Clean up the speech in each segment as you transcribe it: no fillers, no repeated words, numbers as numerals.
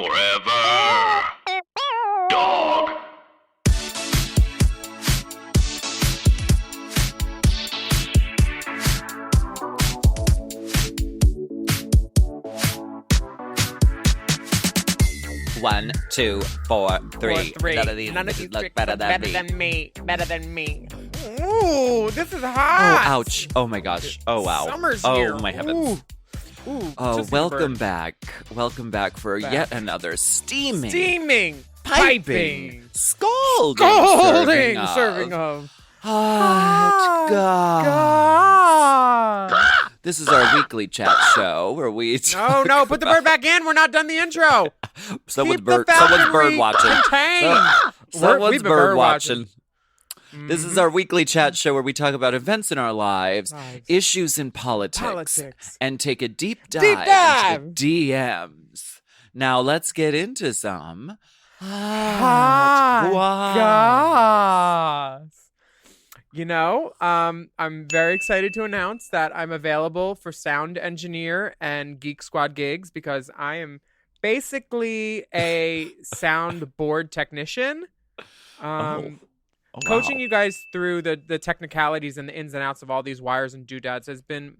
Forever. Dog. One, two, four, three. None of these look better than me. Better than me. Ooh, this is Oh, hot. ouch. Oh, my gosh. Oh, wow. Summer's oh, here. my heavens. Ooh, Oh, just welcome burn. back. Welcome back for yet another steaming, Piping, scalding, serving of hot goss. God. This is our weekly chat show where we No, put the bird back in. We're not done the intro. someone's Keep the bird boundary watching. contained. Someone's We've been bird watching. Mm-hmm. This is our weekly chat show where we talk about events in our lives, Lives. issues in politics, Politics. and take a deep dive into DMs. Now let's get into some hot goss. You know, I'm very excited to announce that I'm available for sound engineer and Geek Squad gigs because I am basically a soundboard technician. Coaching you guys through the technicalities and the ins and outs of all these wires and doodads has been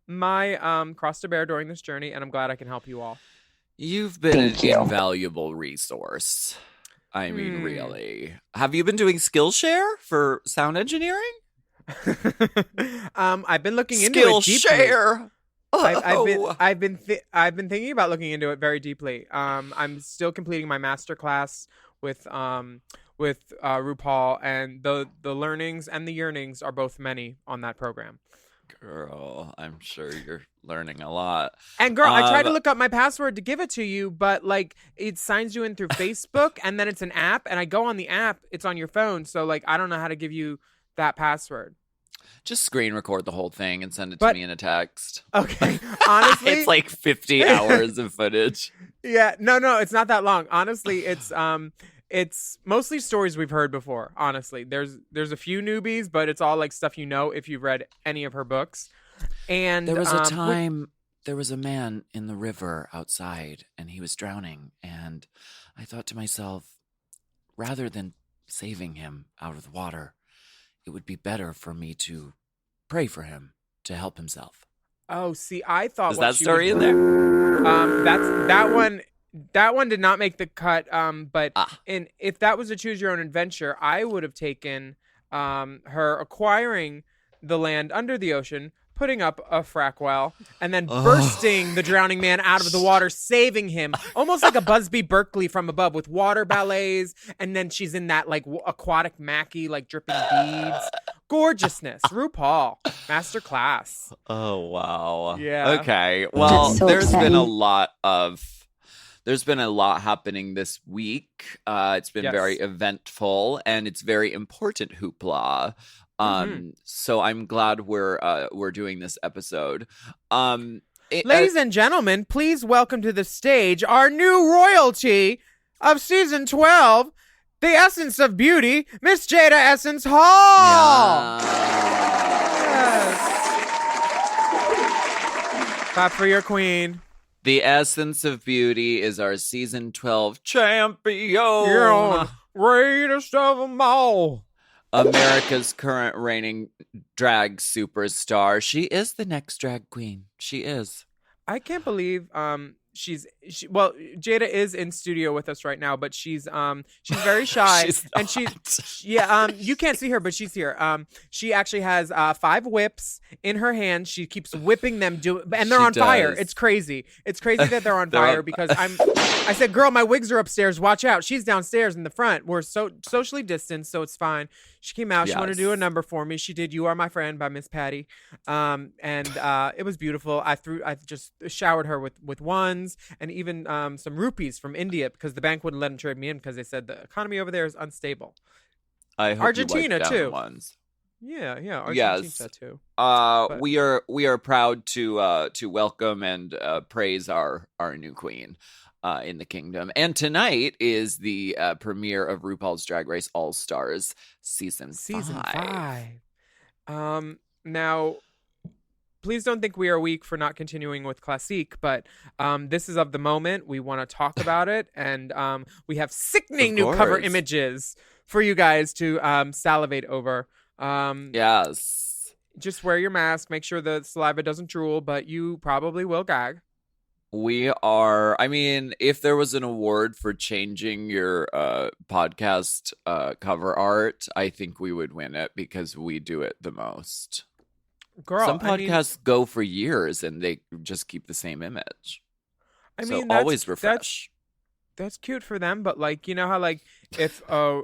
my cross to bear during this journey, and I'm glad I can help you all. You've been an invaluable resource. I mean, really. Have you been doing Skillshare for sound engineering? I've been looking into it deeply. Skillshare. I've been thinking about looking into it very deeply. I'm still completing my master class with RuPaul, and the learnings and the yearnings are both many on that program. Girl, I'm sure you're learning a lot. And girl, I tried to look up my password to give it to you, but like it signs you in through Facebook, and then it's an app, and I go on the app, it's on your phone, so like I don't know how to give you that password. Just screen record the whole thing and send it to me in a text. Okay, honestly, it's like 50 hours of footage. Yeah, no, it's not that long. Honestly, it's mostly stories we've heard before. Honestly, there's a few newbies, but it's all like stuff you know if you've read any of her books. And there was a time there was a man in the river outside, and he was drowning. And I thought to myself, rather than saving him out of the water, it would be better for me to pray for him to help himself. Oh, see, I thought is that story in there? That one did not make the cut. But if that was a choose your own adventure, I would have taken her acquiring the land under the ocean, putting up a frack well, and then bursting the drowning man out of the water, saving him, almost like a Busby Berkeley from above with water ballets, and then she's in that like aquatic Mackie, like dripping beads. Gorgeousness. RuPaul. Masterclass. Oh, wow. Yeah. Okay. Well, so there's exciting. been a lot happening this week. It's been very eventful, and it's very important hoopla. So I'm glad we're doing this episode. Ladies and gentlemen, please welcome to the stage our new royalty of season 12, the essence of beauty, Miss Jada Essence Hall. Yes. Clap for your queen. The essence of beauty is our season 12 champion. Greatest of them all. America's current reigning drag superstar. She is the next drag queen. She is. I can't believe Jada is in studio with us right now, but she's very shy. You can't see her, but she's here. She actually has 5 whips in her hand. She keeps whipping them, and they're on fire. It's crazy. It's crazy that they're on fire because I said, girl, my wigs are upstairs. Watch out. She's downstairs in the front. We're socially distanced, so it's fine. She came out. She wanted to do a number for me. She did "You Are My Friend" by Miss Patty, and it was beautiful. I just showered her with ones and even some rupees from India because the bank wouldn't let them trade me in because they said the economy over there is unstable. I hope Argentina you too. Ones. Yeah, Argentina too. We are proud to welcome and praise our new queen in the kingdom. And tonight is the premiere of RuPaul's Drag Race All Stars season 5. Now, please don't think we are weak for not continuing with Classique, but this is of the moment. We want to talk about it, and we have sickening new cover images for you guys to salivate over. Yes. Just wear your mask. Make sure the saliva doesn't drool, but you probably will gag. We are, I mean, if there was an award for changing your podcast cover art, I think we would win it because we do it the most. Girl, some podcasts go for years and they just keep the same image. I mean, so always refresh. That's cute for them, but like, you know how like if a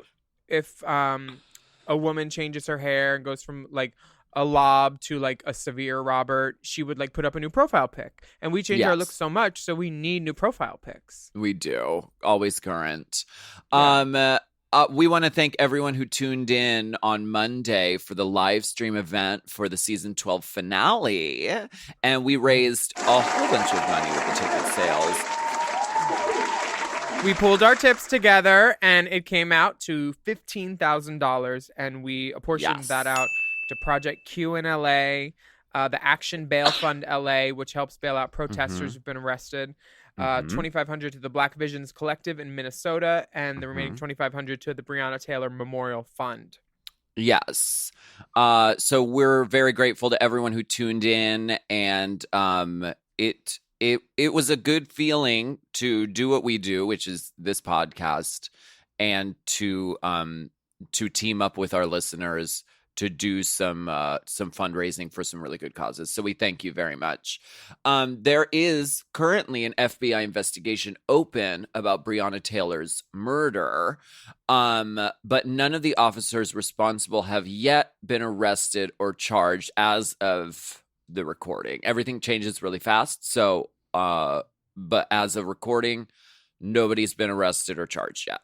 woman changes her hair and goes from like a lob to like a severe Robert, she would like put up a new profile pic, and we change our look so much, so we need new profile pics. We do, always current. Yeah. We want to thank everyone who tuned in on Monday for the live stream event for the season 12 finale, and we raised a whole bunch of money with the ticket sales. We pulled our tips together, and it came out to $15,000, and we apportioned that out to Project Q in LA, the Action Bail Fund LA, which helps bail out protesters who've been arrested, $2,500 to the Black Visions Collective in Minnesota, and the remaining $2,500 to the Breonna Taylor Memorial Fund. Yes. So we're very grateful to everyone who tuned in, and it was a good feeling to do what we do, which is this podcast, and to team up with our listeners to do some fundraising for some really good causes. So we thank you very much. There is currently an FBI investigation open about Breonna Taylor's murder, but none of the officers responsible have yet been arrested or charged as of the recording. Everything changes really fast. So, but as of recording, nobody's been arrested or charged yet.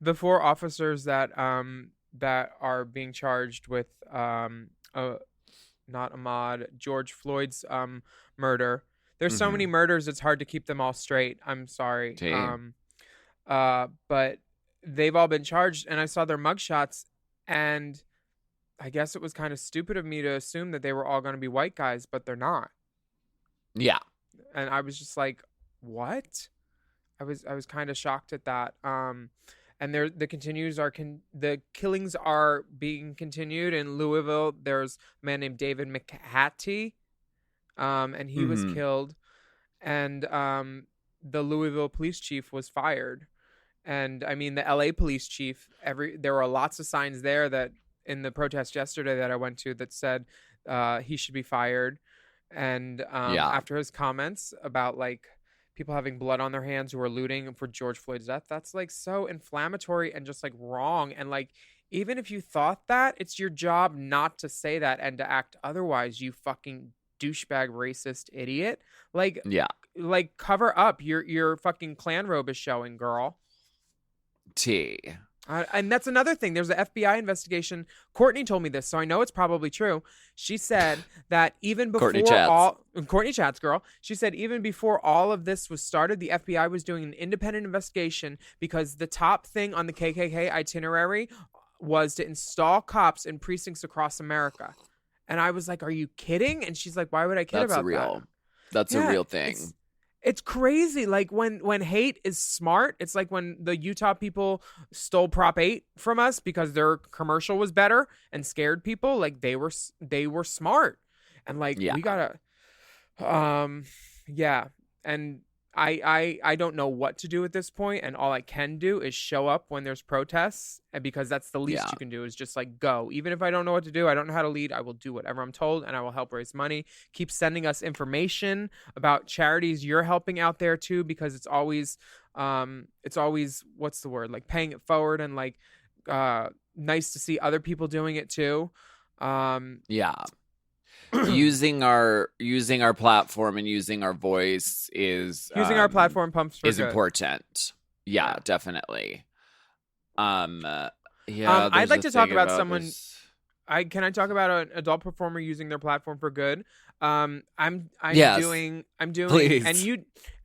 The 4 officers that are being charged with not Ahmaud, George Floyd's murder. There's so many murders, it's hard to keep them all straight. I'm sorry. But they've all been charged, and I saw their mugshots, and I guess it was kind of stupid of me to assume that they were all going to be white guys, but they're not. Yeah. And I was just like, what? I was kind of shocked at that. And the killings are being continued in Louisville. There's a man named David McHattie, and he was killed. And the Louisville police chief was fired. And I mean, the LA police chief, there were lots of signs there that in the protest yesterday that I went to that said he should be fired. And after his comments about like people having blood on their hands who are looting for George Floyd's death, that's like so inflammatory and just like wrong. And like, even if you thought that, it's your job not to say that and to act otherwise, you fucking douchebag racist idiot. Like, like cover up. Your fucking Klan robe is showing, girl. And that's another thing. There's an FBI investigation. Courtney told me this, so I know it's probably true. She said that even before Courtney Chats, girl. She said even before all of this was started, the FBI was doing an independent investigation because the top thing on the KKK itinerary was to install cops in precincts across America. And I was like, "Are you kidding?" And she's like, "Why would I kid about that?" That's a real thing. It's crazy. Like when hate is smart, it's like when the Utah people stole Prop 8 from us because their commercial was better and scared people. Like they were smart. And like we gotta and I don't know what to do at this point, and all I can do is show up when there's protests, and because that's the least you can do is just like go. Even if I don't know what to do, I don't know how to lead, I will do whatever I'm told, and I will help raise money. Keep sending us information about charities you're helping out there too, because it's always what's the word, like paying it forward, and like nice to see other people doing it too. using our platform and using our voice is our platform pumps for is good. Important. Definitely. I'd like to talk about someone this. Can I talk about an adult performer using their platform for good? I'm doing Please.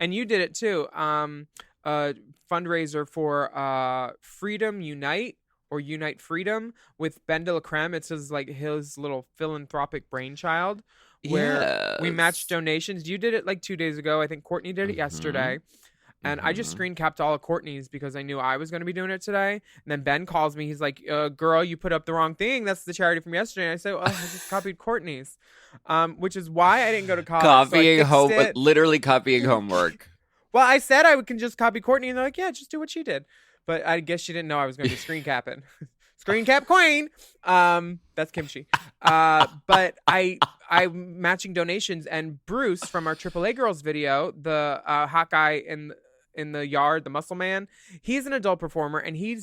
and you did it too. A fundraiser for Freedom Unite, or Unite Freedom, with Ben de la Creme. It's his little philanthropic brainchild, where we matched Yes. donations. You did it like 2 days ago. I think Courtney did it yesterday. And I just screen capped all of Courtney's because I knew I was going to be doing it today. And then Ben calls me. He's like, girl, you put up the wrong thing. That's the charity from yesterday. And I said, I just copied Courtney's, which is why I didn't go to college. Literally copying homework. Well, I said I can just copy Courtney. And they're like, yeah, just do what she did. But I guess she didn't know I was going to be screen capping. Screen cap queen. That's kimchi. But I'm matching donations, and Bruce from our AAA Girls video, the hot guy in the yard, the muscle man, he's an adult performer, and he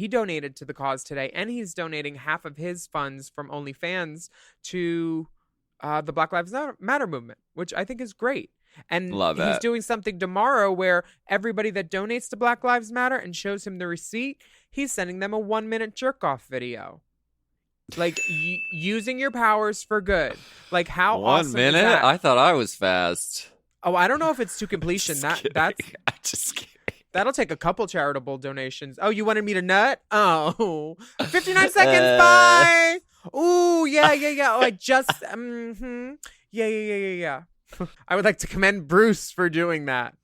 donated to the cause today, and he's donating half of his funds from OnlyFans to the Black Lives Matter movement, which I think is great. And he's doing something tomorrow where everybody that donates to Black Lives Matter and shows him the receipt, he's sending them a 1-minute jerk off video. Like, using your powers for good. Like, how 1 awesome minute? is that? I thought I was fast. Oh, I don't know if it's to completion. I'm just kidding. That'll take a couple charitable donations. Oh, you wanted me to nut? Oh, 59 seconds. Bye. Ooh, yeah. Oh, I just, yeah. I would like to commend Bruce for doing that.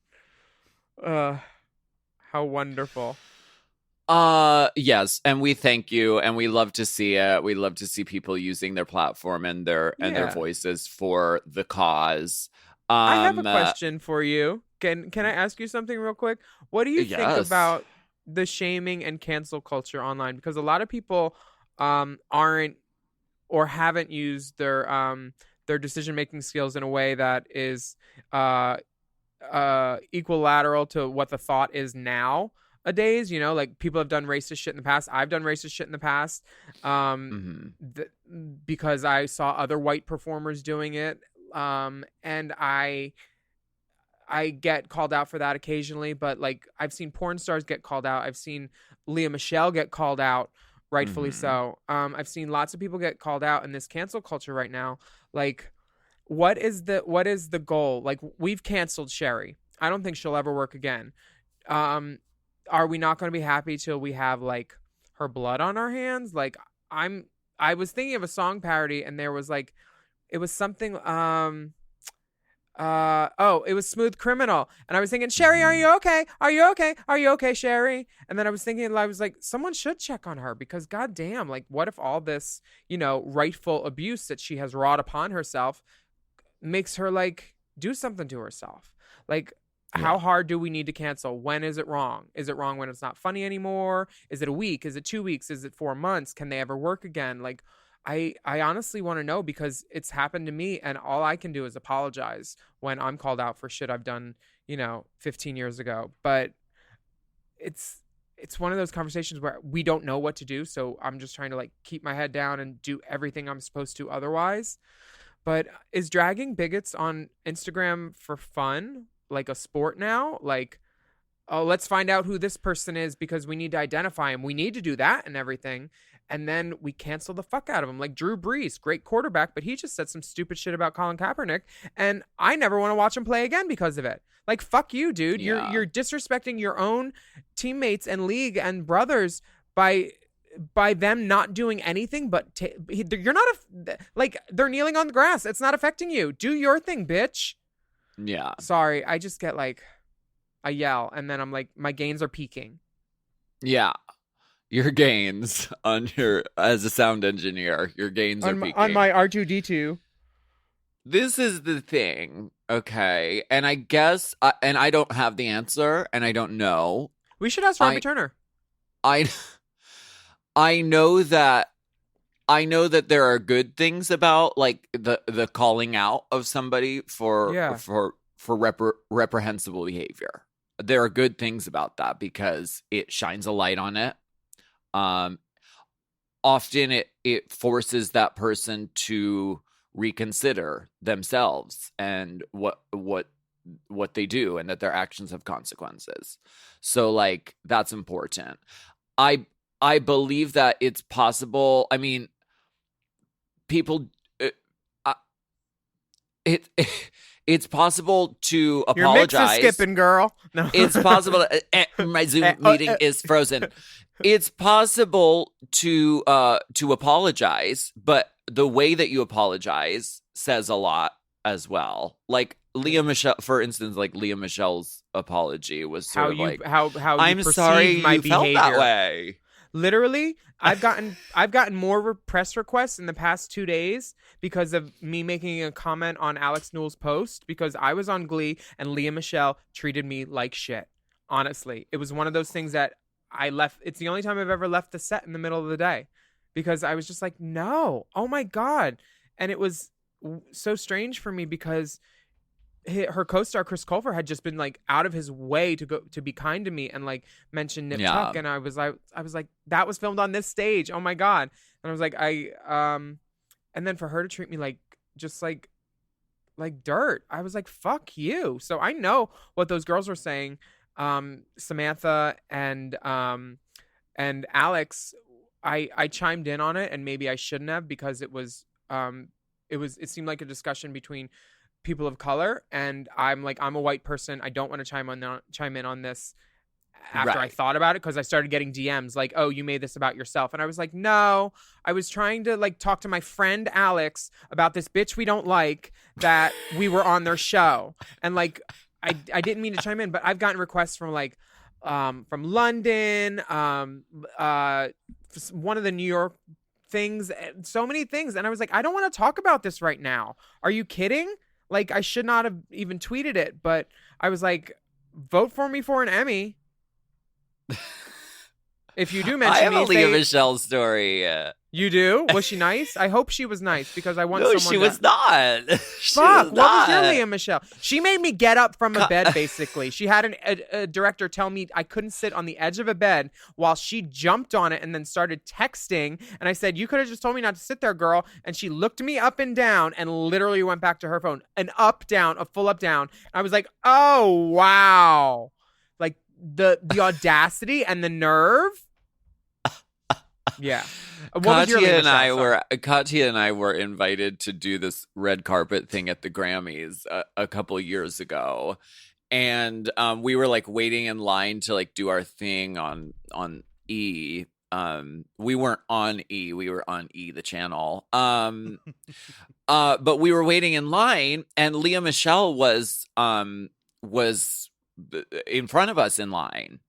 How wonderful. Yes, and we thank you, and we love to see it. We love to see people using their platform and their voices for the cause. I have a question for you. Can I ask you something real quick? What do you think about the shaming and cancel culture online? Because a lot of people aren't or haven't used their decision-making skills in a way that is equilateral to what the thought is nowadays. You know, like, people have done racist shit in the past. I've done racist shit in the past because I saw other white performers doing it. And I get called out for that occasionally, but like, I've seen porn stars get called out. I've seen Leah Michelle get called out, rightfully so. I've seen lots of people get called out in this cancel culture right now. Like, what is the goal? Like, we've canceled Sherry. I don't think she'll ever work again. Are we not going to be happy till we have like her blood on our hands? Like, I was thinking of a song parody, and there was like, it was something, it was Smooth Criminal. And I was thinking, Sherry, are you okay? Are you okay? Are you okay, Sherry? And then I was thinking, I was like, someone should check on her, because goddamn, like, what if all this, rightful abuse that she has wrought upon herself makes her like do something to herself? Like, how hard do we need to cancel? When is it wrong? Is it wrong when it's not funny anymore? Is it a week? Is it 2 weeks? Is it 4 months? Can they ever work again? Like, I honestly want to know, because it's happened to me, and all I can do is apologize when I'm called out for shit I've done, 15 years ago. But it's one of those conversations where we don't know what to do. So I'm just trying to like keep my head down and do everything I'm supposed to otherwise. But is dragging bigots on Instagram for fun like a sport now? Like, oh, let's find out who this person is because we need to identify him. We need to do that and everything. And then we cancel the fuck out of him. Like Drew Brees, great quarterback, but he just said some stupid shit about Colin Kaepernick, and I never want to watch him play again because of it. Like, fuck you, dude. Yeah. You're disrespecting your own teammates and league and brothers by them not doing anything. But you're not like, they're kneeling on the grass. It's not affecting you. Do your thing, bitch. Yeah. Sorry, I just get like, I yell, and then I'm like, my gains are peaking. Yeah. Your gains as a sound engineer, your gains are peaking. On my R2D2. This is the thing, okay? And I guess, and I don't have the answer, and I don't know. We should ask Robbie Turner. I know that there are good things about like the calling out of somebody for reprehensible behavior. There are good things about that because it shines a light on it. Often it forces that person to reconsider themselves and what they do, and that their actions have consequences. So like, that's important. I believe that it's possible. I mean, people, it's possible to apologize. Your mix is skipping, girl. No. It's possible. My Zoom meeting is frozen. It's possible to apologize, but the way that you apologize says a lot as well. Like Leah Michelle, for instance, like Leah Michelle's apology was sort How of you like, how you I'm perceive sorry my you behavior. felt that way. Literally, I've gotten more press requests in the past 2 days because of me making a comment on Alex Newell's post, because I was on Glee and Leah Michelle treated me like shit. Honestly, it was one of those things that I left. It's the only time I've ever left the set in the middle of the day, because I was just like, no, oh my God. And it was so strange for me because her co-star Chris Colfer had just been like out of his way to be kind to me and like mention Nip Tuck, and I was like, that was filmed on this stage. Oh my God. And I was like, and then for her to treat me like just like dirt, I was like, fuck you. So I know what those girls were saying. Samantha and Alex, I chimed in on it, and maybe I shouldn't have, because it seemed like a discussion between people of color, and I'm a white person. I don't want to chime in on this after I thought about it, because I started getting DMs like, oh, you made this about yourself. And I was like, no, I was trying to like talk to my friend Alex about this bitch we don't like that we were on their show. And like, I didn't mean to chime in, but I've gotten requests from like from London, one of the New York things, so many things. And I was like, I don't want to talk about this right now. Are you kidding? Like, I should not have even tweeted it, but I was like, vote for me for an Emmy. If you do mention I have me, a Leah Michelle story. You do? Was she nice? I hope she was nice, because I want someone. No, she was not. Fuck, what was your Leah Michelle? She made me get up from a bed, basically. She had a director tell me I couldn't sit on the edge of a bed while she jumped on it and then started texting. And I said, you could have just told me not to sit there, girl. And she looked me up and down and literally went back to her phone. An up, down, a full up, down. I was like, oh, wow. Like, the audacity and the nerve. Yeah. Katya and I were invited to do this red carpet thing at the Grammys a couple years ago, and we were like waiting in line to like do our thing on E. We weren't on E, we were on E, the channel. But we were waiting in line, and Leah Michelle was in front of us in line.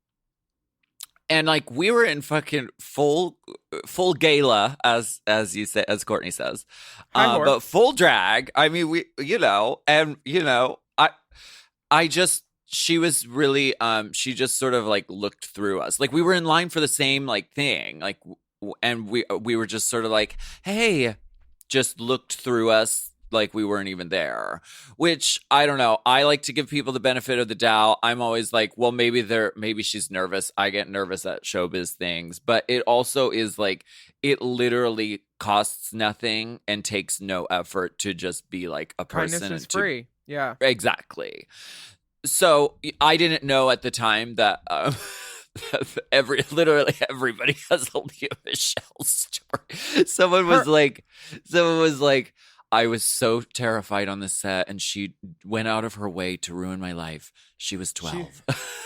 And like, we were in fucking full gala, as you say, as Courtney says, but full drag. I mean, she was really, she just sort of like looked through us. Like, we were in line for the same like thing, like, and we were just sort of like, hey, just looked through us. Like we weren't even there, which I don't know. I like to give people the benefit of the doubt. I'm always like, well, maybe she's nervous. I get nervous at showbiz things, but it also is like, it literally costs nothing and takes no effort to just be like a person. Kindness is free. Yeah, exactly. So I didn't know at the time that literally everybody has a Leah Michelle story. Someone was like, I was so terrified on the set, and she went out of her way to ruin my life. She was 12.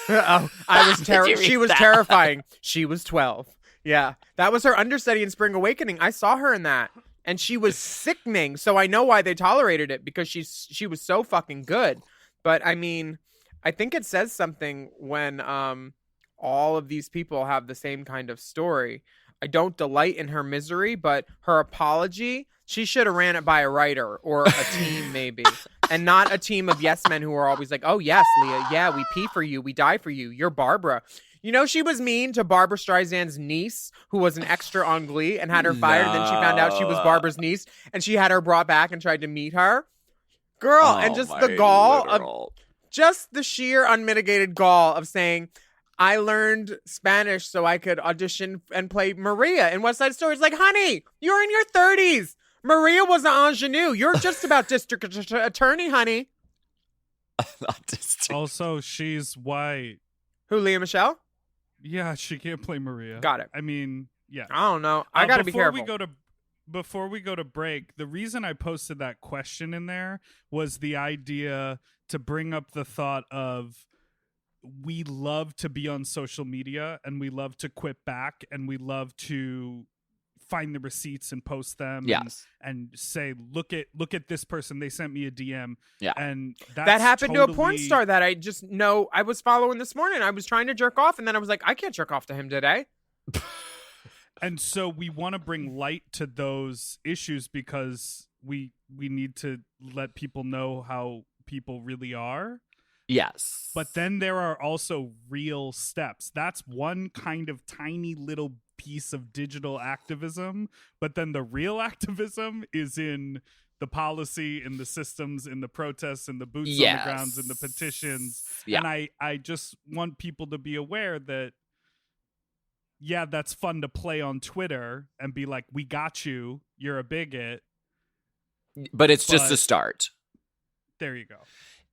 She was terrifying. She was 12. Yeah, that was her understudy in Spring Awakening. I saw her in that, and she was sickening. So I know why they tolerated it, because she was so fucking good. But I mean, I think it says something when all of these people have the same kind of story. I don't delight in her misery, but her apology, she should have ran it by a writer or a team, maybe. And not a team of yes men who are always like, oh, yes, Leah. Yeah, we pee for you. We die for you. You're Barbara. You know, she was mean to Barbara Streisand's niece, who was an extra on Glee, and had her fired. And then she found out she was Barbara's niece, and she had her brought back and tried to meet her. Girl, and just the gall of just the sheer unmitigated gall of saying, I learned Spanish so I could audition and play Maria in West Side Story. It's like, honey, you're in your 30s. Maria was an ingenue. You're just about district attorney, honey. Also, she's white. Who, Leah Michelle? Yeah, she can't play Maria. Got it. I mean, yeah. I don't know. I got to be careful. Before we go to break, the reason I posted that question in there was the idea to bring up the thought of, we love to be on social media, and we love to quit back, and we love to find the receipts and post them. Yes. And say, look at this person. They sent me a DM. Yeah. And that happened to a porn totally- star that I just know I was following this morning. I was trying to jerk off, and then I was like, I can't jerk off to him today. And so we want to bring light to those issues because we need to let people know how people really are. Yes. But then there are also real steps. That's one kind of tiny little piece of digital activism. But then the real activism is in the policy, in the systems, in the protests, in the boots on the grounds, in the petitions. Yeah. And I just want people to be aware that, yeah, that's fun to play on Twitter and be like, we got you. You're a bigot. But it's just a start. There you go.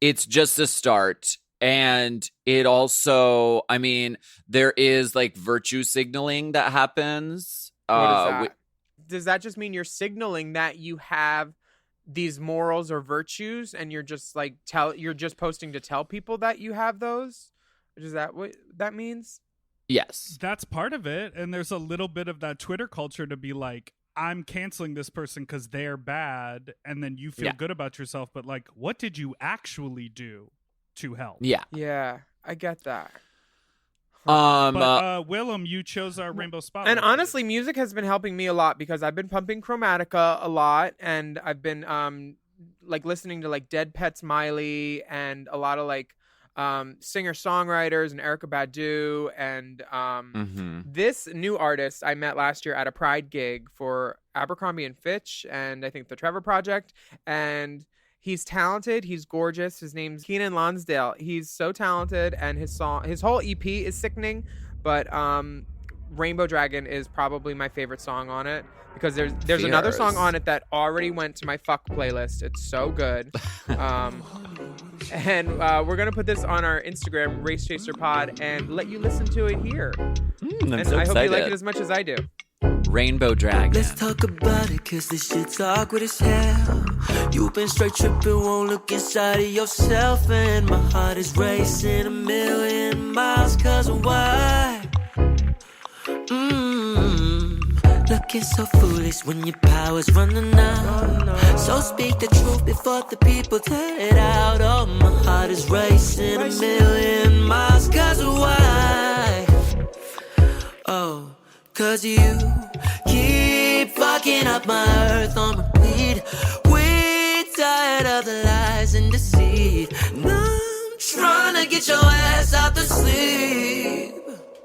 It's just a start. And it also, I mean, there is like virtue signaling that happens. What is that? Does that just mean you're signaling that you have these morals or virtues, and you're just like you're just posting to tell people that you have those? Is that what that means? Yes. That's part of it. And there's a little bit of that Twitter culture to be like, I'm canceling this person because they're bad. And then you feel good about yourself. But like, what did you actually do to help? Yeah. Yeah, I get that. But Willam, you chose our Rainbow Spotlight. And honestly, music has been helping me a lot because I've been pumping Chromatica a lot, and I've been like listening to like Dead Pets Miley and a lot of like singer-songwriters and Erykah Badu, and this new artist I met last year at a Pride gig for Abercrombie and Fitch and I think the Trevor Project, and he's talented, he's gorgeous. His name's Keenan Lonsdale. He's so talented, and his whole EP is sickening, but Rainbow Dragon is probably my favorite song on it because there's another song on it that already went to my fuck playlist. It's so good. And we're going to put this on our Instagram, Race Chaser Pod, and let you listen to it here. I'm and so I excited. hope you like it as much as I do. Rainbow Dragon. Let's talk about it, cause this shit's awkward as hell. You've been straight tripping, won't look inside of yourself. And my heart is racing 1,000,000 miles, cause of why? Looking so foolish when your power's running out. So speak the truth before the people tell it out. Oh, my heart is racing 1,000,000 miles, cause of why? Oh, cause you keep fucking up my earth on repeat. We're tired of the lies and deceit. And I'm trying to get your ass out the sleep.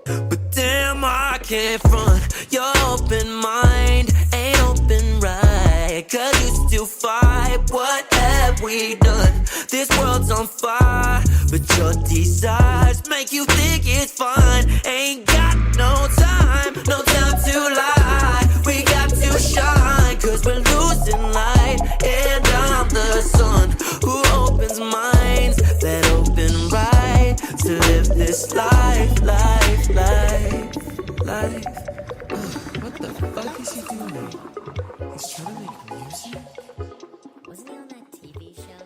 But damn, I can't front. Your open mind ain't open right. Cause you still fight. What have we done? This world's on fire, but your desires make you think it's fun. Ain't got no time to lie. We got to shine, cause we're losing light. And I'm the sun who opens minds that open right to live this life. What the fuck is he doing? He's trying to make music? Wasn't he on that TV show?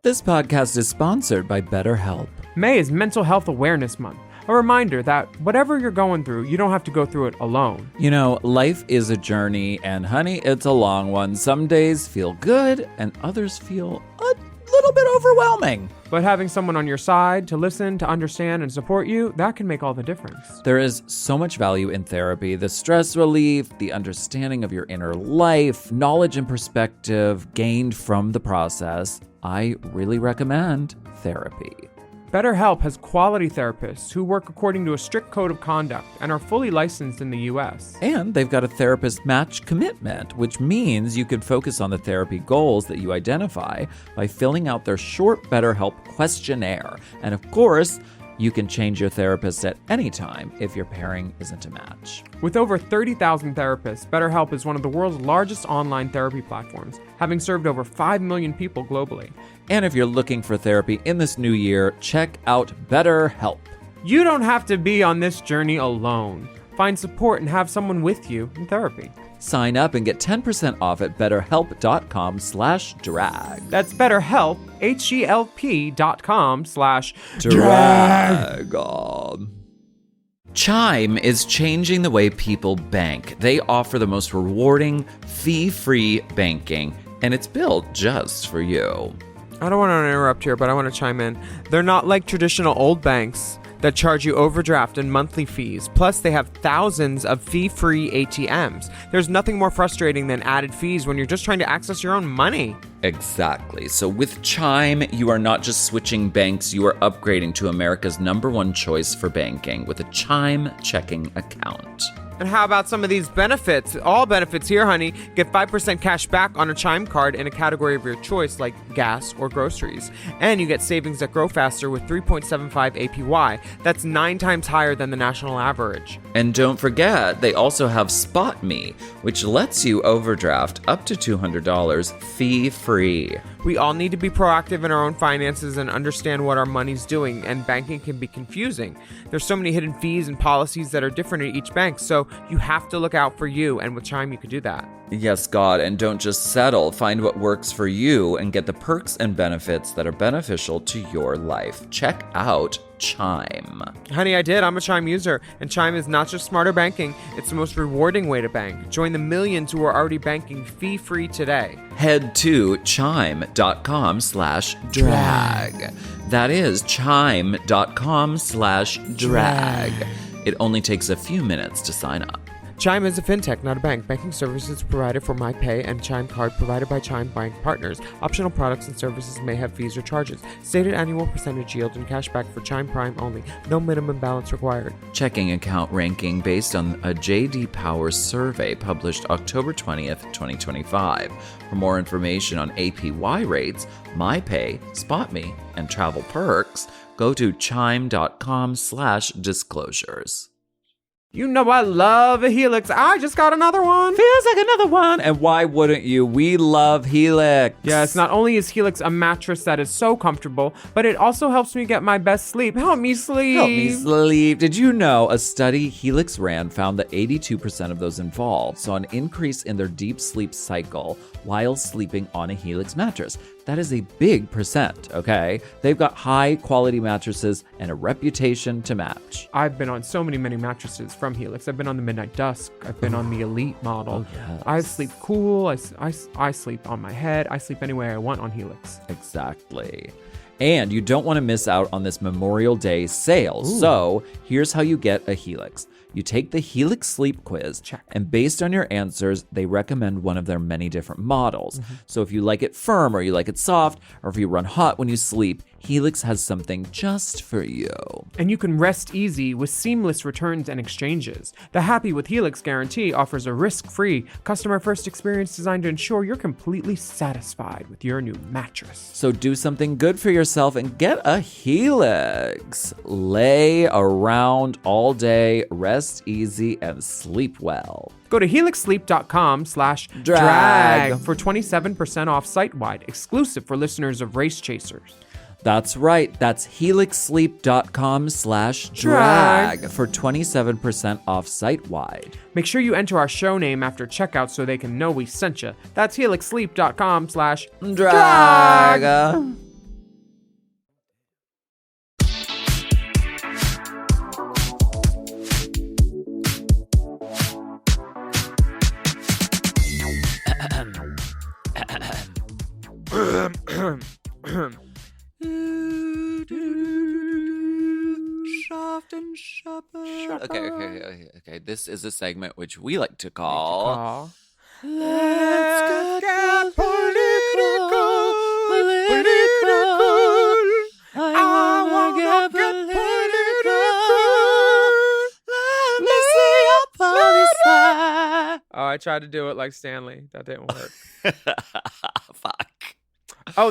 This podcast is sponsored by BetterHelp. May is Mental Health Awareness Month. A reminder that whatever you're going through, you don't have to go through it alone. You know, life is a journey, and honey, it's a long one. Some days feel good, and others feel a little bit overwhelming. But having someone on your side to listen, to understand, and support you, that can make all the difference. There is so much value in therapy. The stress relief, the understanding of your inner life, knowledge and perspective gained from the process. I really recommend therapy. BetterHelp has quality therapists who work according to a strict code of conduct and are fully licensed in the U.S. And they've got a therapist match commitment, which means you can focus on the therapy goals that you identify by filling out their short BetterHelp questionnaire. And of course, you can change your therapist at any time if your pairing isn't a match. With over 30,000 therapists, BetterHelp is one of the world's largest online therapy platforms, having served over 5 million people globally. And if you're looking for therapy in this new year, check out BetterHelp. You don't have to be on this journey alone. Find support and have someone with you in therapy. Sign up and get 10% off at betterhelp.com/drag. That's BetterHelp, HELP.com/drag. Drag. Chime is changing the way people bank. They offer the most rewarding, fee-free banking, and it's built just for you. I don't want to interrupt here, but I want to chime in. They're not like traditional old banks that charge you overdraft and monthly fees. Plus, they have thousands of fee-free ATMs. There's nothing more frustrating than added fees when you're just trying to access your own money. Exactly. So with Chime, you are not just switching banks, you are upgrading to America's #1 choice for banking with a Chime checking account. And how about some of these benefits? All benefits here, honey. Get 5% cash back on a Chime card in a category of your choice, like gas or groceries. And you get savings that grow faster with 3.75 APY. That's 9 times higher than the national average. And don't forget, they also have Spot Me, which lets you overdraft up to $200 fee-free. We all need to be proactive in our own finances and understand what our money's doing, and banking can be confusing. There's so many hidden fees and policies that are different at each bank, so you have to look out for you, and with Chime you could do that. Yes, God, and don't just settle. Find what works for you and get the perks and benefits that are beneficial to your life. Check out Chime. Honey, I did. I'm a Chime user, and Chime is not just smarter banking, it's the most rewarding way to bank. Join the millions who are already banking fee-free today. Head to chime.com/drag. That is chime.com/drag. It only takes a few minutes to sign up. Chime is a fintech, not a bank. Banking services provided for MyPay and Chime Card provided by Chime Bank Partners. Optional products and services may have fees or charges. Stated annual percentage yield and cashback for Chime Prime only. No minimum balance required. Checking account ranking based on a J.D. Power survey published October 20th, 2025. For more information on APY rates, MyPay, SpotMe, and travel perks, go to chime.com/disclosures. You know I love a Helix. I just got another one. Feels like another one. And why wouldn't you? We love Helix. Yes, not only is Helix a mattress that is so comfortable, but it also helps me get my best sleep. Help me sleep. Help me sleep. Did you know a study Helix ran found that 82% of those involved saw an increase in their deep sleep cycle while sleeping on a Helix mattress? That is a big percent, okay? They've got high quality mattresses and a reputation to match. I've been on so many mattresses from Helix. I've been on the Midnight Dusk. I've been on the Elite model. Oh, yes. I sleep cool. I sleep on my head. I sleep any way I want on Helix. Exactly. And you don't want to miss out on this Memorial Day sale. Ooh. So here's how you get a Helix. You take the Helix Sleep Quiz, check. And based on your answers, they recommend one of their many different models. Mm-hmm. So if you like it firm or you like it soft, or if you run hot when you sleep, Helix has something just for you. And you can rest easy with seamless returns and exchanges. The Happy with Helix guarantee offers a risk-free, customer-first experience designed to ensure you're completely satisfied with your new mattress. So do something good for yourself and get a Helix. Lay around all day, rest easy, and sleep well. Go to helixsleep.com/drag for 27% off site-wide, exclusive for listeners of Race Chasers. That's right. That's helixsleep.com/drag for 27% off site-wide. Make sure you enter our show name after checkout so they can know we sent you. That's helixsleep.com/drag. Okay. This is a segment which we like to call Let's get political. I wanna get political. Oh, I tried to do it like Stanley. That didn't work. Fuck. Oh,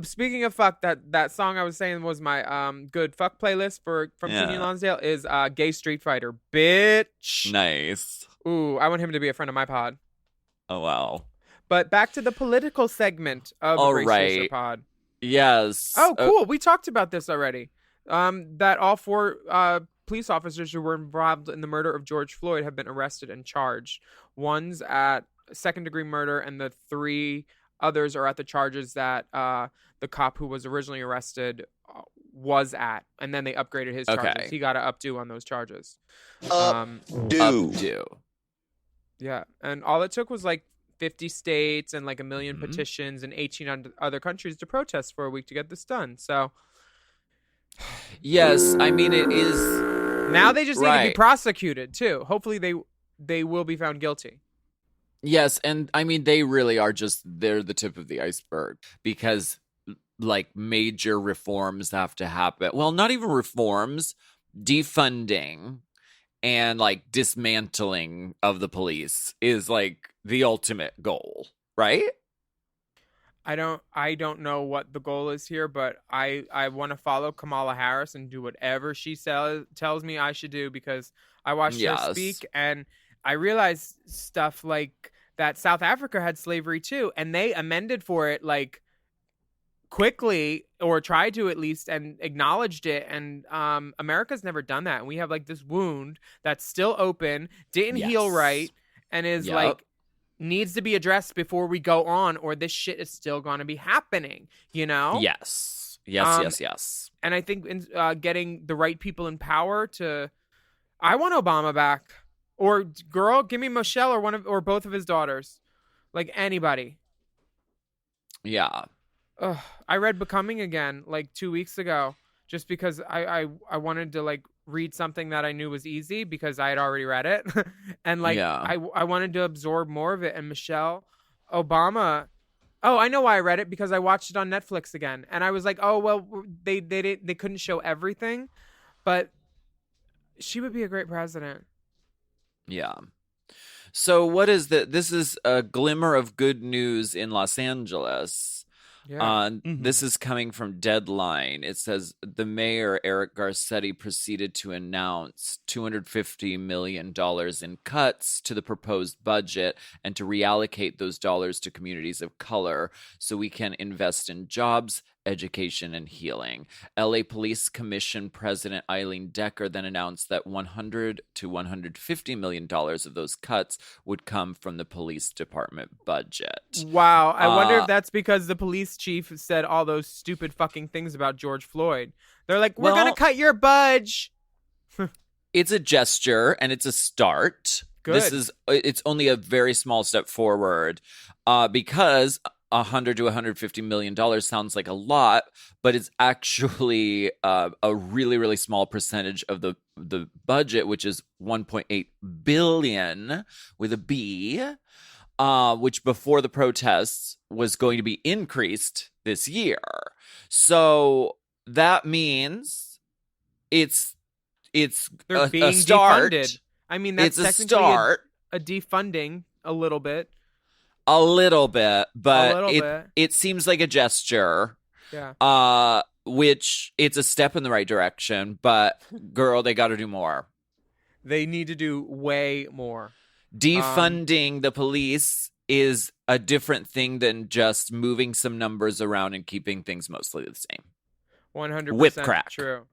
speaking of fuck, that song I was saying was my good fuck playlist from Kenny Lonsdale is Gay Street Fighter, bitch. Nice. Ooh, I want him to be a friend of my pod. Oh wow. But back to the political segment of the Race Chaser pod. Yes. Oh, cool. We talked about this already. That all 4 police officers who were involved in the murder of George Floyd have been arrested and charged. One's at second-degree murder, and the 3 others are at the charges that the cop who was originally arrested was at, and then they upgraded his charges. Okay. He got an updo on those charges. Updo. Yeah, and all it took was like 50 states and like 1 million petitions and 18 other countries to protest for a week to get this done. So yes, I mean it is. Now they just need to be Right. prosecuted too. Hopefully they will be found guilty. Yes, and I mean they're the tip of the iceberg, because like major reforms have to happen. Well, not even reforms, defunding and like dismantling of the police is like the ultimate goal, right? I don't know what the goal is here, but I want to follow Kamala Harris and do whatever she tells me I should do, because I watched her speak and I realized stuff like that South Africa had slavery too, and they amended for it like quickly, or tried to at least, and acknowledged it. And America's never done that, and we have like this wound that's still open, didn't heal right, and is like needs to be addressed before we go on, or this shit is still going to be happening, you know? Yes. And I think in, getting the right people in power I want Obama back, or girl, give me Michelle or both of his daughters, like anybody. Yeah. Ugh, I read Becoming again like 2 weeks ago, just because I wanted to like read something that I knew was easy, because I had already read it. And like I wanted to absorb more of it. And Michelle Obama, I know why I read it, because I watched it on Netflix again, and I was like, oh well, they couldn't show everything, but she would be a great president. Yeah. So what is this is a glimmer of good news in Los Angeles. Yeah. This is coming from Deadline. It says the mayor, Eric Garcetti, proceeded to announce $250 million in cuts to the proposed budget, and to reallocate those dollars to communities of color so we can invest in jobs, education, and healing. LA Police Commission President Eileen Decker then announced that $100 to $150 million of those cuts would come from the police department budget. Wow. I wonder if that's because the police chief said all those stupid fucking things about George Floyd. They're like, we're going to cut your budge. It's a gesture and it's a start. Good. It's only a very small step forward, because $100 to $150 million sounds like a lot, but it's actually a really, really small percentage of the budget, which is $1.8 billion with a B, which before the protests was going to be increased this year. So that means it's They're being a start. defunded. I mean, that's it's a technically start. a defunding a little bit. A little bit, but A little bit. it seems like a gesture. Yeah. Which it's a step in the right direction, but girl, they got to do more. They need to do way more. Defunding the police is a different thing than just moving some numbers around and keeping things mostly the same. 100% Whip crack. true.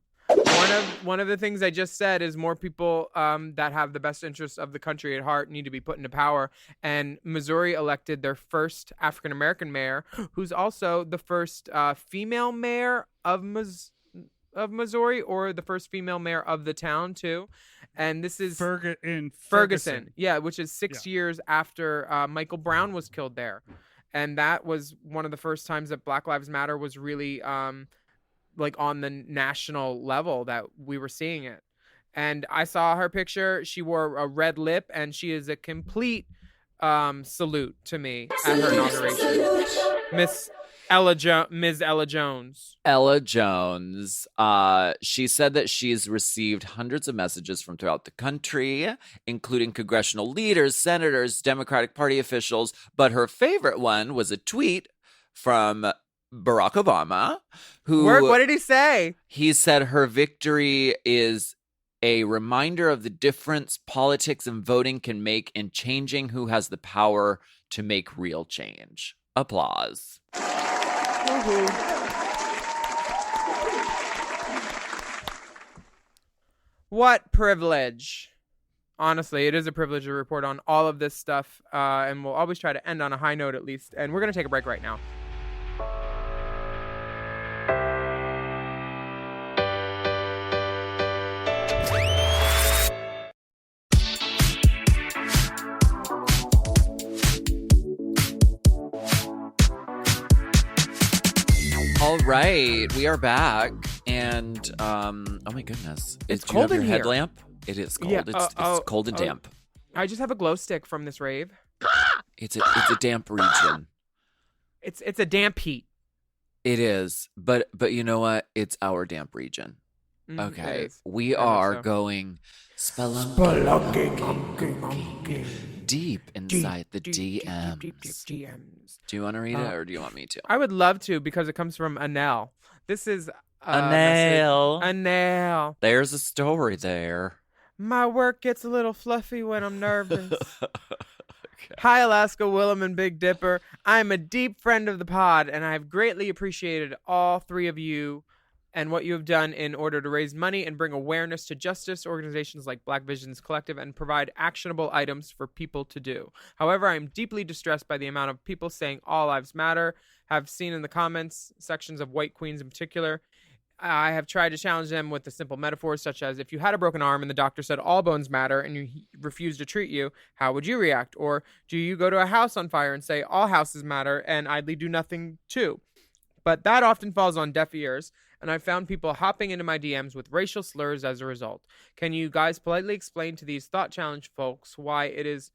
One of the things I just said is more people that have the best interests of the country at heart need to be put into power. And Missouri elected their first African American mayor, who's also the first female mayor of Missouri, or the first female mayor of the town too. And this is Ferguson. Yeah, which is 6 years after Michael Brown was killed there. And that was one of the first times that Black Lives Matter was really like on the national level that we were seeing it. And I saw her picture. She wore a red lip, and she is a complete salute to me at her inauguration. Ms. Ella Jones. Ella Jones. She said that she's received hundreds of messages from throughout the country, including congressional leaders, senators, Democratic Party officials. But her favorite one was a tweet from Barack Obama, who... What did he say? He said her victory is a reminder of the difference politics and voting can make in changing who has the power to make real change. Applause. What privilege. Honestly, it is a privilege to report on all of this stuff, and we'll always try to end on a high note at least. And we're going to take a break right now. All right, we are back, and oh my goodness, It's do you have cold in your here. headlamp? It is cold. Yeah, It's cold and damp. I just have a glow stick from this rave. It's a damp region. It's a damp heat. It is, but you know what? It's our damp region. It Okay, is. we Very much are so. going deep inside the DMs. Deep DMs. Do you want to read it, or do you want me to? I would love to, because it comes from Anel. This is A nail. Anel. There's a story there. My work gets a little fluffy when I'm nervous. Okay. Hi, Alaska, Willam, and Big Dipper. I'm a deep friend of the pod, and I've greatly appreciated all three of you and what you have done in order to raise money and bring awareness to justice organizations like Black Visions Collective and provide actionable items for people to do. However, I am deeply distressed by the amount of people saying all lives matter. Have seen in the comments sections of White Queens in particular. I have tried to challenge them with the simple metaphors such as, if you had a broken arm and the doctor said all bones matter and you refused to treat you, how would you react? Or do you go to a house on fire and say all houses matter and idly do nothing too? But that often falls on deaf ears, and I've found people hopping into my DMs with racial slurs as a result. Can you guys politely explain to these thought challenge folks why it is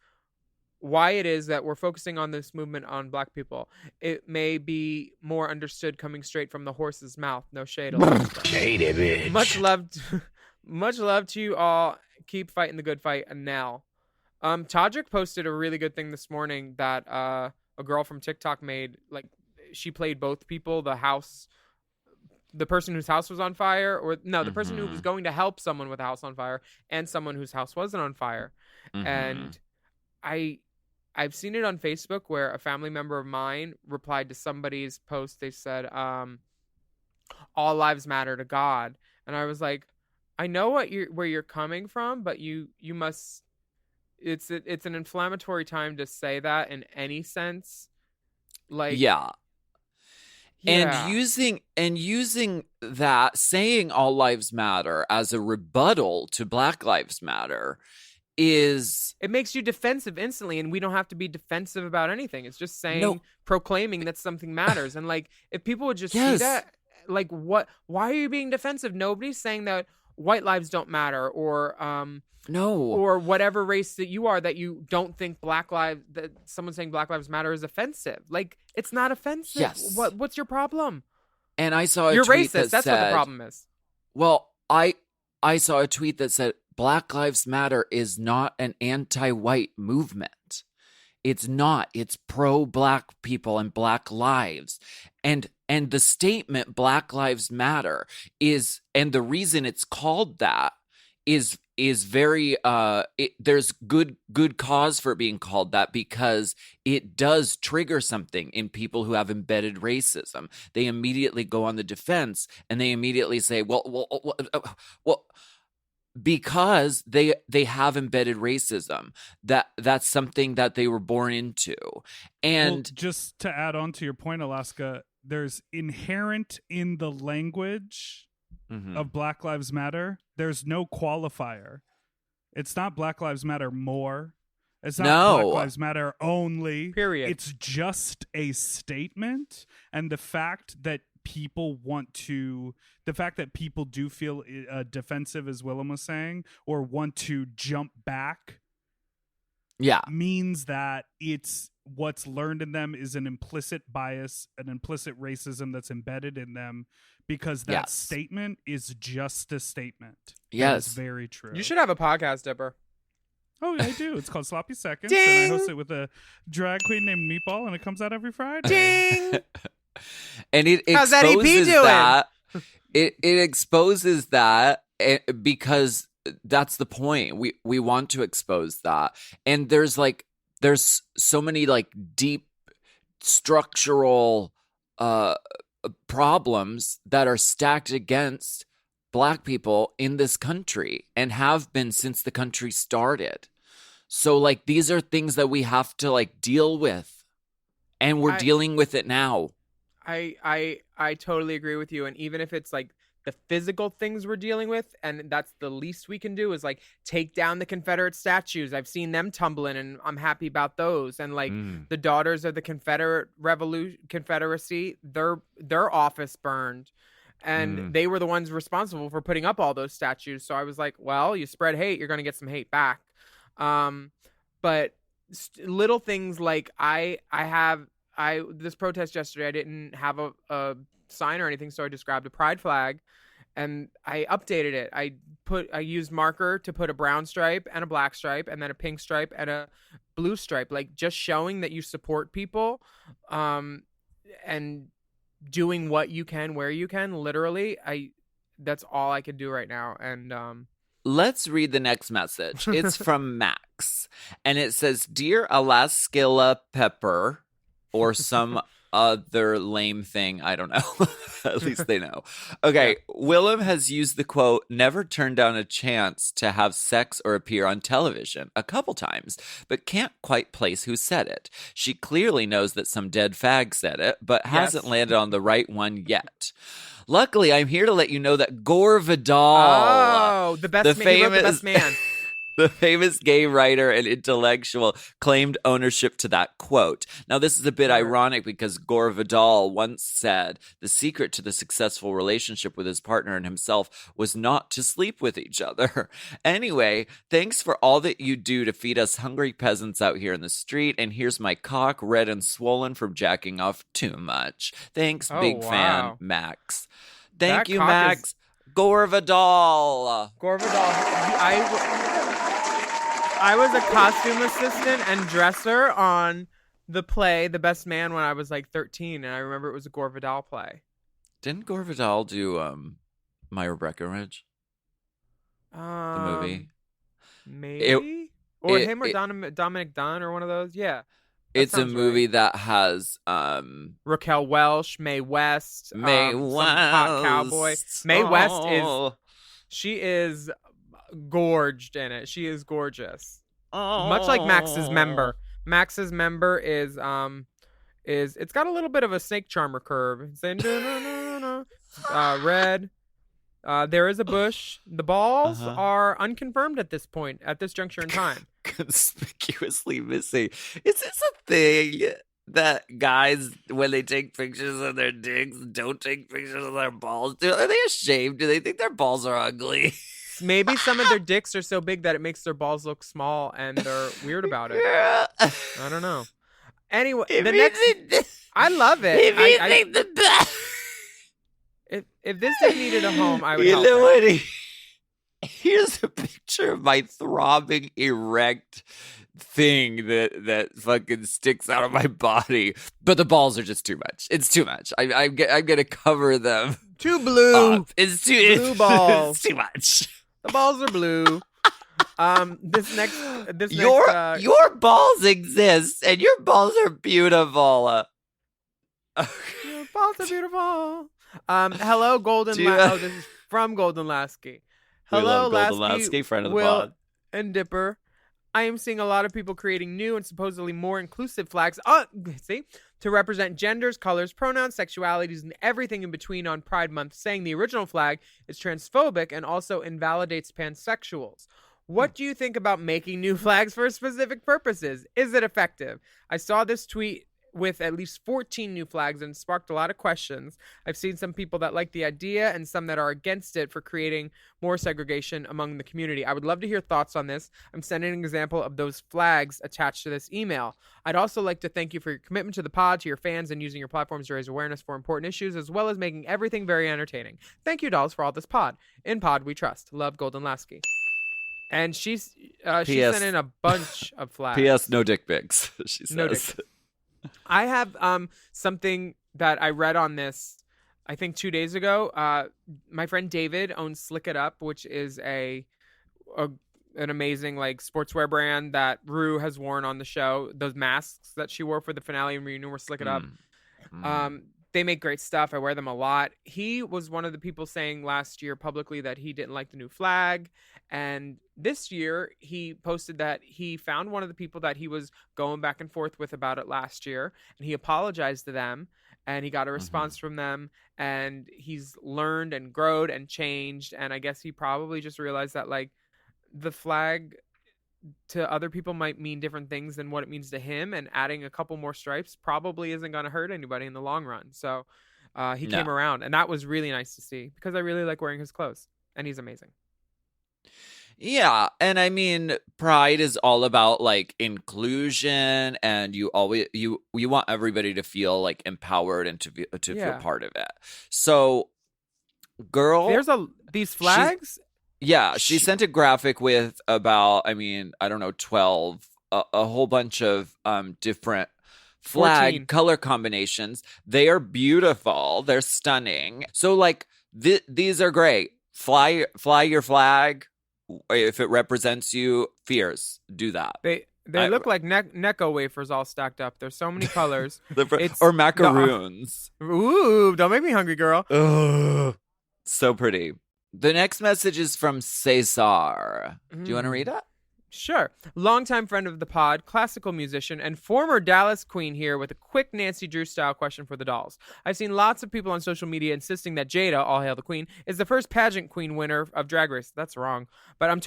that we're focusing on this movement on Black people? It may be more understood coming straight from the horse's mouth. No shade. Shady bitch. Much love to you all. Keep fighting the good fight. And now, Todrick posted a really good thing this morning that a girl from TikTok made. Like, she played both people, the person whose house was on fire, or no, the person who was going to help someone with a house on fire, and someone whose house wasn't on fire. And I've seen it on Facebook where a family member of mine replied to somebody's post. They said, all lives matter to God. And I was like, I know where you're coming from, but you must, it's an inflammatory time to say that in any sense. Like, Yeah. yeah. And using that, saying all lives matter as a rebuttal to Black Lives Matter is, it makes you defensive instantly, and we don't have to be defensive about anything. It's just saying, proclaiming that something matters. And like, if people would just see that, like, why are you being defensive? Nobody's saying that white lives don't matter, or or whatever race that you are, that you don't think that someone saying Black Lives Matter is offensive. Like, it's not offensive. Yes. What's your problem? And I saw a You're tweet racist. That's said, what the problem is. Well, I saw a tweet that said Black Lives Matter is not an anti-white movement. It's not. It's pro-Black people and Black lives. And the statement Black Lives Matter is, and the reason it's called that is very there's good cause for it being called that, because it does trigger something in people who have embedded racism. They immediately go on the defense, and they immediately say, well, because they have embedded racism. That's something that they were born into. And just to add on to your point, Alaska, there's inherent in the language of Black Lives Matter, there's no qualifier. It's not Black Lives Matter more. It's not Black Lives Matter only. Period. It's just a statement. And the fact that people do feel defensive, as Willam was saying, or want to jump back, means that it's what's learned in them is an implicit bias, an implicit racism that's embedded in them, because that statement is just a statement. Yes. It's very true. You should have a podcast, Dipper. Oh, I do. It's called Sloppy Seconds. Ding! And I host it with a drag queen named Meatball, and it comes out every Friday. Ding! And it How's that EP exposes doing? that. It exposes that because that's the point. We want to expose that. And there's so many like deep structural problems that are stacked against Black people in this country and have been since the country started. So, like, these are things that we have to, like, deal with. And we're dealing with it now. I totally agree with you. And even if it's, like, the physical things we're dealing with, and that's the least we can do, is, like, take down the Confederate statues. I've seen them tumbling, and I'm happy about those. And, like, the daughters of the Confederacy, their office burned. And they were the ones responsible for putting up all those statues. So I was like, well, you spread hate, you're going to get some hate back. But little things like this protest yesterday, I didn't have a sign or anything, so I just grabbed a pride flag and I updated it. I used marker to put a brown stripe and a black stripe and then a pink stripe and a blue stripe, like just showing that you support people, and doing what you can where you can. Literally, that's all I can do right now. And let's read the next message. It's from Max, and it says, "Dear Alaskilla Pepper," or some other lame thing. I don't know. At least they know. Okay. Yeah. Willam has used the quote, "Never turn down a chance to have sex or appear on television," a couple times, but can't quite place who said it. She clearly knows that some dead fag said it, but hasn't landed on the right one yet. Luckily, I'm here to let you know that Gore Vidal, the best man. The famous gay writer and intellectual, claimed ownership to that quote. Now, this is a bit ironic because Gore Vidal once said the secret to the successful relationship with his partner and himself was not to sleep with each other. Anyway, thanks for all that you do to feed us hungry peasants out here in the street. And here's my cock, red and swollen from jacking off too much. Thanks, big fan, Max. Thank you, Max. Gore Vidal. Gore Vidal. I was a costume assistant and dresser on the play The Best Man when I was like 13, and I remember it was a Gore Vidal play. Didn't Gore Vidal do Myra Breckinridge? The movie? Maybe? Him or Dominic Dunn or one of those? Yeah. It's a movie that has Raquel Welch, Mae West, some hot cowboy. Mae West is gorged in it. She is gorgeous. Much like Max's member. Max's member is it's got a little bit of a snake charmer curve. It's saying red. There is a bush. The balls are unconfirmed at this point, at this juncture in time. Conspicuously missing. Is this a thing that guys, when they take pictures of their dicks, don't take pictures of their balls? Are they ashamed? Do they think their balls are ugly? Maybe some of their dicks are so big that it makes their balls look small and they're weird about it. I don't know. Anyway, I love it. If this thing needed a home, I would help it. Here's a picture of my throbbing, erect thing that fucking sticks out of my body. But the balls are just too much. It's too much. I'm gonna cover them. Too blue. It's too blue balls. It's too much. The balls are blue. Your balls exist, and your balls are beautiful. Your balls are beautiful. Hello, Golden Lasky. This is from Golden Lasky. Hello, Lasky, friend of the Will, pod. And Dipper. I am seeing a lot of people creating new and supposedly more inclusive flags. To represent genders, colors, pronouns, sexualities, and everything in between on Pride Month, saying the original flag is transphobic and also invalidates pansexuals. What do you think about making new flags for specific purposes? Is it effective? I saw this tweet with at least 14 new flags and sparked a lot of questions. I've seen some people that like the idea and some that are against it for creating more segregation among the community. I would love to hear thoughts on this. I'm sending an example of those flags attached to this email. I'd also like to thank you for your commitment to the pod, to your fans, and using your platforms to raise awareness for important issues, as well as making everything very entertaining. Thank you, dolls, for all this pod. In pod, we trust. Love, Golden Lasky. And she sent in a bunch of flags. P.S. No dick pics, she says. No dick pics. I have something that I read on this, I think 2 days ago. My friend David owns Slick It Up, which is an amazing like sportswear brand that Rue has worn on the show. Those masks that she wore for the finale and reunion were Slick It Up. They make great stuff. I wear them a lot. He was one of the people saying last year publicly that he didn't like the new flag. And this year, he posted that he found one of the people that he was going back and forth with about it last year. And he apologized to them. And he got a response from them. And he's learned and growed and changed. And I guess he probably just realized that, like, the flag to other people might mean different things than what it means to him, and adding a couple more stripes probably isn't going to hurt anybody in the long run. So he came around, and that was really nice to see because I really like wearing his clothes, and he's amazing. Yeah, and I mean, Pride is all about like inclusion, and you always you want everybody to feel like empowered and to feel part of it. So, girl, there's these flags. Yeah, she sent a graphic with about, I mean, I don't know, 12, a whole bunch of different flag 14 color combinations. They are beautiful. They're stunning. So, like, these are great. Fly your flag. If it represents you, fierce. Do that. They look like Necco wafers all stacked up. There's so many colors. Or macaroons. Ooh, don't make me hungry, girl. Ugh, so pretty. The next message is from Cesar. Do you want to read it? Sure. Longtime friend of the pod, classical musician, and former Dallas queen here with a quick Nancy Drew style question for the dolls. I've seen lots of people on social media insisting that Jada, all hail the queen, is the first pageant queen winner of Drag Race. That's wrong. But I'm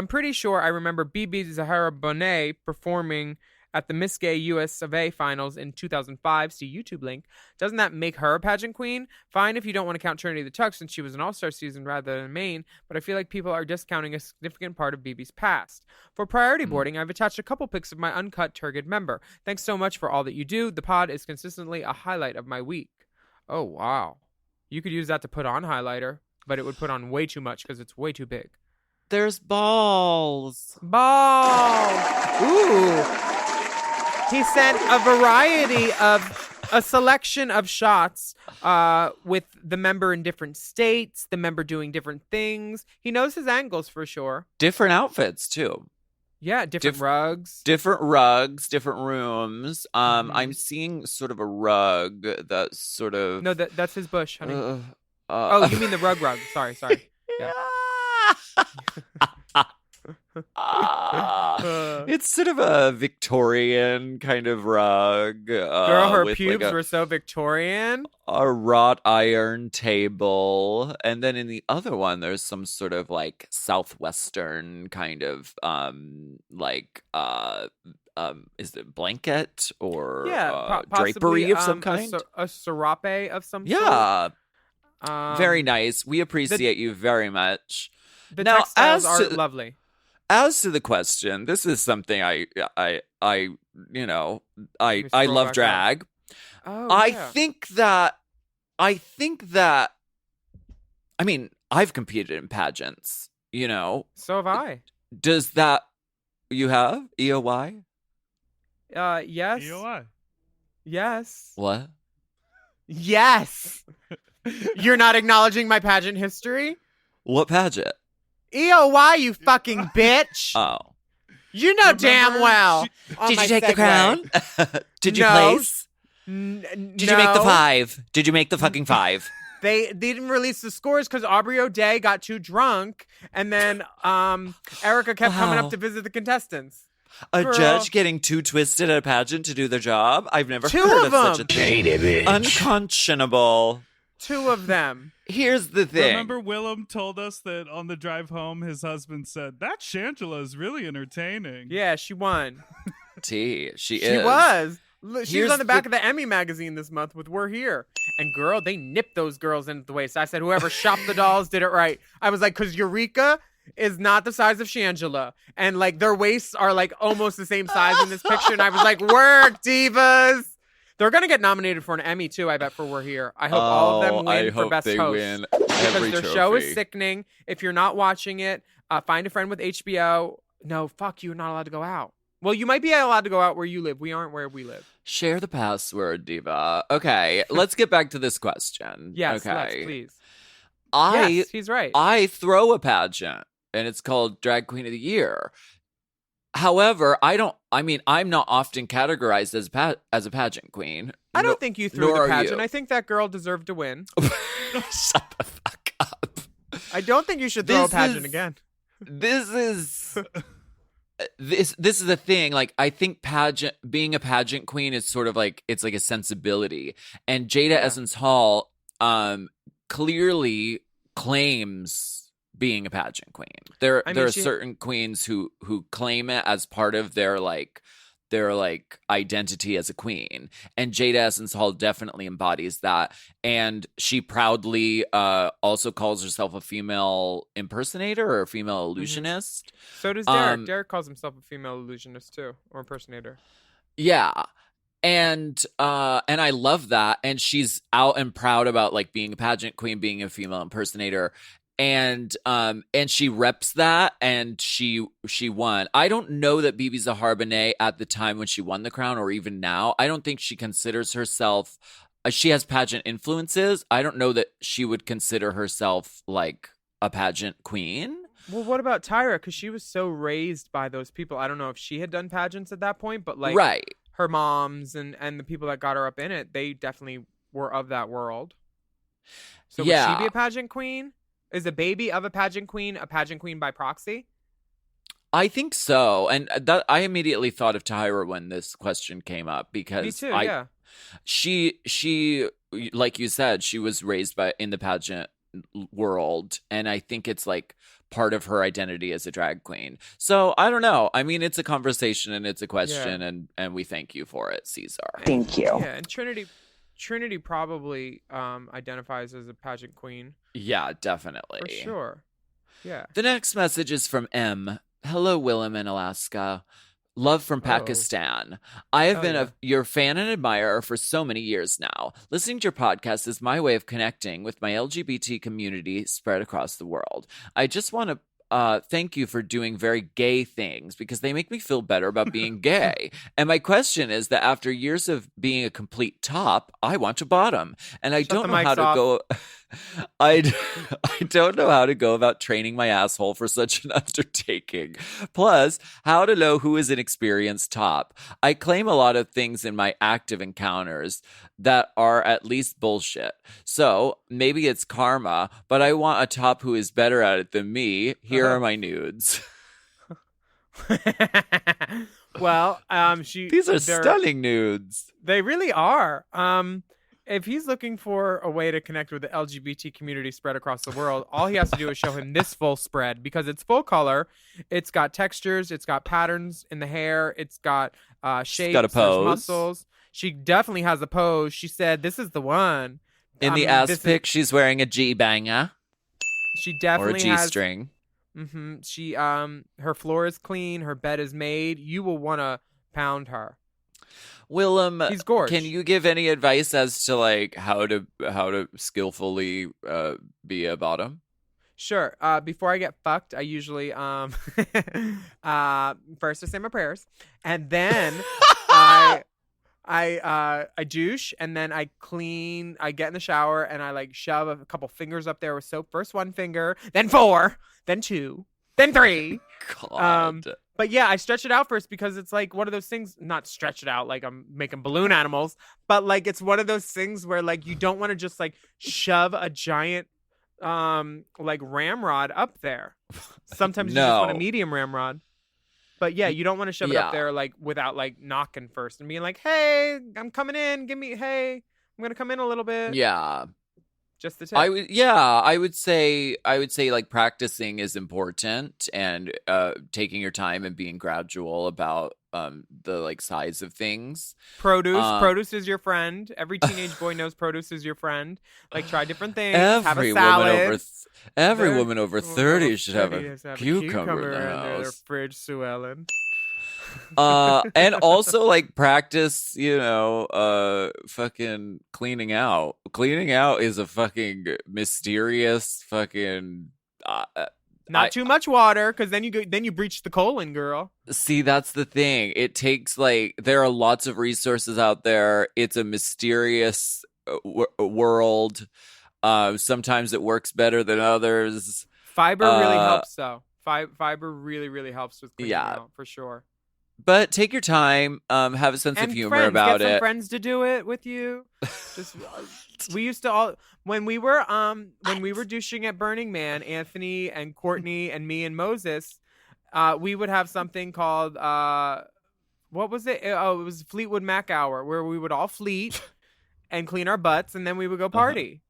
pretty sure I remember Bibi Zahara Bonet performing at the Miss Gay US of A finals in 2005. See YouTube link. Doesn't that make her a pageant queen? Fine if you don't want to count Trinity the Tuck since she was an all-star season rather than main, but I feel like people are discounting a significant part of BB's past. For priority boarding, I've attached a couple pics of my uncut Turgid member. Thanks so much for all that you do. The pod is consistently a highlight of my week. Oh, wow. You could use that to put on highlighter, but it would put on way too much because it's way too big. There's balls. Balls! Ooh! He sent a selection of shots with the member in different states, the member doing different things. He knows his angles for sure. Different outfits, too. Yeah, different rugs. Different rugs, different rooms. I'm seeing sort of a rug that's sort of... No, that's his bush, honey. Oh, you mean the rug. Sorry. Yeah. It's sort of a Victorian kind of rug. Girl, her pubes were so Victorian. A wrought iron table. And then in the other one, there's some sort of like Southwestern kind of is it blanket or drapery of some kind? A serape of some sort? Yeah. Very nice. We appreciate you very much. The textiles are lovely. As to the question, this is something I love drag. Oh, I think that I mean, I've competed in pageants, you know. So have I. Does that you have EOY? Yes. EOI. Yes. What? Yes. You're not acknowledging my pageant history? What pageant? EOY, you fucking bitch. Oh. You know damn well. Did you take the crown? Did you place? Did you make the 5? Did you make the fucking 5? They didn't release the scores because Aubrey O'Day got too drunk, and then Erica kept coming up to visit the contestants. A judge getting too twisted at a pageant to do their job? I've never Two heard of of such a them. thing. Unconscionable. 2 of them. Here's the thing. Remember Willam told us that on the drive home, his husband said, that Shangela is really entertaining. Yeah, she won. She is. She was. She was on the back of the Emmy magazine this month with We're Here. And girl, they nipped those girls into the waist. I said, whoever shopped the dolls did it right. I was like, because Eureka is not the size of Shangela. And like their waists are like almost the same size in this picture. And I was like, work, divas. They're going to get nominated for an Emmy, too, I bet, for We're Here. I hope all of them win for Best Host. Win because their show is sickening. If you're not watching it, find a friend with HBO. No, fuck, you're not allowed to go out. Well, you might be allowed to go out where you live. We aren't where we live. Share the password, diva. Okay, let's get back to this question. Yes, okay. let's, please. Yes, he's right. I throw a pageant, and it's called Drag Queen of the Year. However, I'm not often categorized as a pageant queen. I don't think you threw nor the are pageant. you. I think that girl deserved to win. Shut the fuck up. I don't think you should throw a This pageant is- again. This is this is the thing. Like, I think being a pageant queen is sort of like, it's like a sensibility. And Jada Essence Hall clearly claims being a pageant queen. There are certain queens who claim it as part of their identity as a queen, and Jada Essence Hall definitely embodies that. And she proudly also calls herself a female impersonator or a female illusionist. So does Derek. Derek calls himself a female illusionist too, or impersonator. Yeah. And I love that. And she's out and proud about like being a pageant queen, being a female impersonator. And she reps that, and she won. I don't know that Bibi Zahar at the time when she won the crown, or even now, I don't think she considers herself. She has pageant influences. I don't know that she would consider herself like a pageant queen. Well, what about Tyra? Because she was so raised by those people. I don't know if she had done pageants at that point, but like right. her moms and the people that got her up in it, they definitely were of that world. So would she be a pageant queen? Is a baby of a pageant queen by proxy? I think so. And that I immediately thought of Tyra when this question came up, because Me too, yeah. She like you said, she was raised in the pageant world, and I think it's like part of her identity as a drag queen. So I don't know. I mean, it's a conversation and it's a question, and we thank you for it, Caesar. Thank you. Yeah, and Trinity probably identifies as a pageant queen. Yeah, definitely. For sure. Yeah. The next message is from M. Hello, Willam in Alaska. Love from Pakistan. I have been your fan and admirer for so many years now. Listening to your podcast is my way of connecting with my LGBT community spread across the world. I just want to thank you for doing very gay things, because they make me feel better about being gay. And my question is that after years of being a complete top, I want to bottom, and I don't know how to go. I don't know how to go about training my asshole for such an undertaking. Plus, how to know who is an experienced top. I claim a lot of things in my active encounters that are at least bullshit. So maybe it's karma, but I want a top who is better at it than me. Here are my nudes. Well, these are stunning nudes. They really are. If he's looking for a way to connect with the LGBT community spread across the world, all he has to do is show him this full spread, because it's full color. It's got textures. It's got patterns in the hair. It's got shapes. Got a pose. Muscles. She definitely has a pose. She said, "This is the one." In the ass pic, she's wearing a G-banger. She definitely or a has G-string. Mm-hmm. She her floor is clean. Her bed is made. You will want to pound her. Willam, he's gorgeous. Can you give any advice as to like how to skillfully be a bottom? Sure. Before I get fucked, I usually first I say my prayers, and then I douche, and then I clean. I get in the shower, and I like shove a couple fingers up there with soap. First 1 finger, then 4, then 2, then 3. God. But yeah, I stretch it out first, because it's like one of those things, not stretch it out like I'm making balloon animals, but like it's one of those things where like you don't want to just like shove a giant like ramrod up there. Sometimes you just want a medium ramrod. But yeah, you don't want to shove it up there like without like knocking first and being like, "Hey, I'm coming in. I'm going to come in a little bit." Yeah. Just the tip. I would say like practicing is important, and taking your time and being gradual about the like size of things. Produce is your friend. Every teenage boy knows produce is your friend. Like, try different things. Have a salad. Every woman over 30 should have a cucumber in the their house. fridge, Sue Ellen. And also like practice, fucking cleaning out. Cleaning out is a fucking mysterious fucking. Not too much water, because then you breach the colon, girl. See, that's the thing. It takes like there are lots of resources out there. It's a mysterious world. Sometimes it works better than others. Fiber really helps, though. Fiber really, really helps with cleaning out, for sure. But take your time. Have a sense of humor about get it. Some friends to do it with you. Just we used to all when we were douching at Burning Man, Anthony and Courtney and me and Moses, we would have something called what was it? Oh, it was Fleetwood Mac Hour, where we would all fleet and clean our butts, and then we would go party.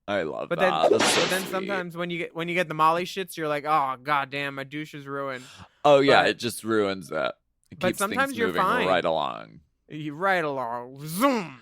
I love that. But then sometimes when you get the Molly shits, you're like, oh goddamn, my douche is ruined. Oh yeah, it just ruins it. It but keeps sometimes things you're moving fine. right along. Right along. Zoom.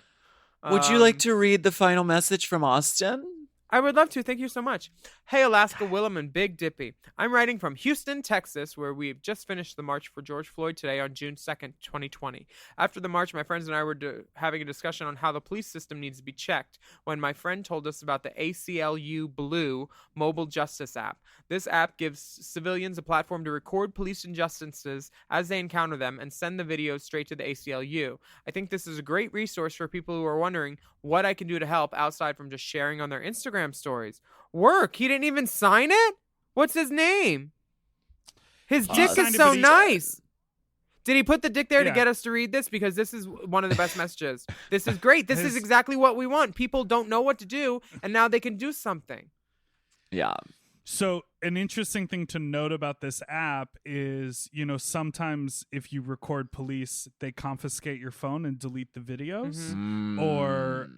Would you like to read the final message from Austin? I would love to. Thank you so much. Hey, Alaska, Willam, and Big Dippy. I'm writing from Houston, Texas, where we've just finished the March for George Floyd today on June 2nd, 2020. After the march, my friends and I were having a discussion on how the police system needs to be checked when my friend told us about the ACLU Blue mobile justice app. This app gives civilians a platform to record police injustices as they encounter them and send the videos straight to the ACLU. I think this is a great resource for people who are wondering what I can do to help outside from just sharing on their Instagram stories. Work. He didn't even sign it? What's his name? His dick is so nice. Did he put the dick there to get us to read this? Because this is one of the best messages. This is great. This is exactly what we want. People don't know what to do, and now they can do something. Yeah. So an interesting thing to note about this app is, sometimes if you record police, they confiscate your phone and delete the videos. Or